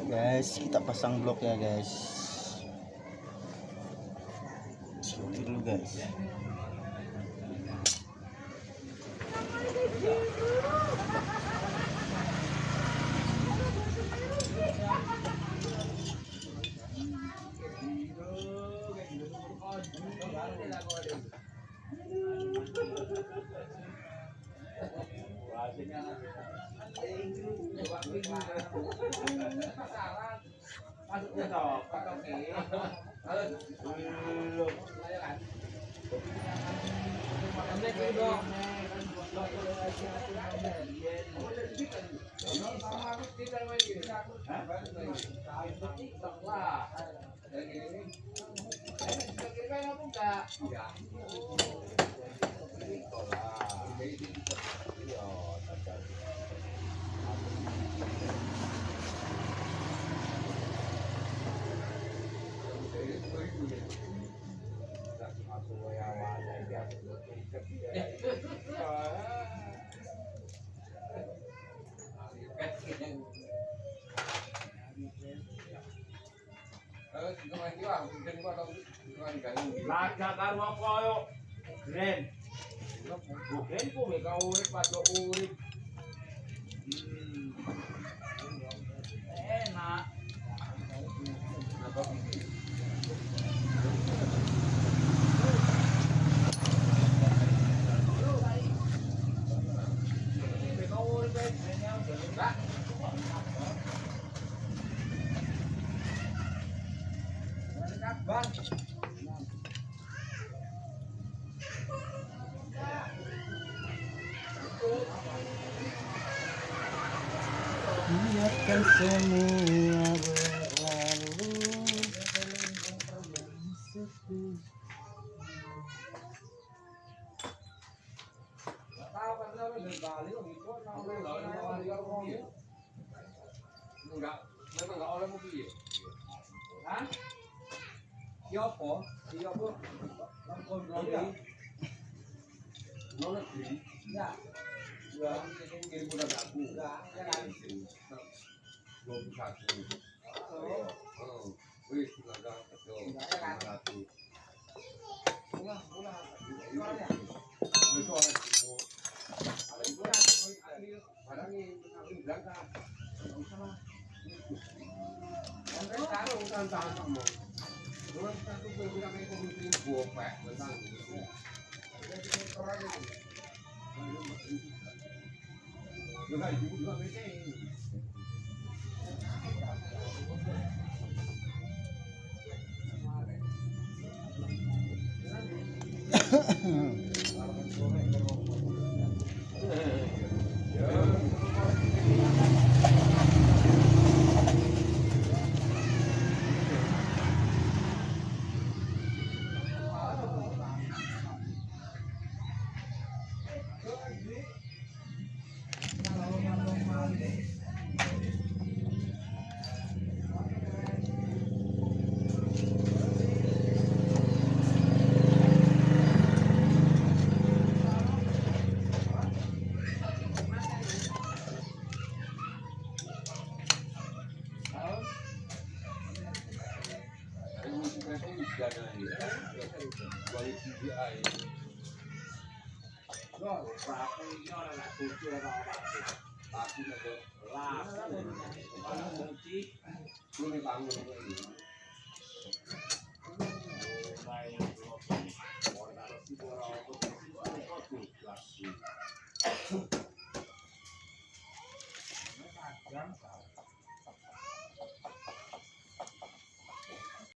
Guys, kita pasang blok ya guys. Seperti dulu guys. Laga karo apa yo? Gren. Gren ku mek urip padha urip. Enak. Biarkan semua berlalu. Enggak oleh mobil. Hah? Iya apa? Iya apa? Langsung beli. Nolak beli. Ya. Ya, ini udah aku. Enggak, kan. 21. Oh. Wis enggak ada. Enggak kan. Pulang. Iya. Itu orang itu. Ada itu barang ini berangkat. Sampai taruh tahan kamu. Terus satu bilang itu mungkin bopek tentang itu. Jadi kotoran itu. Juga juga meeting. Aku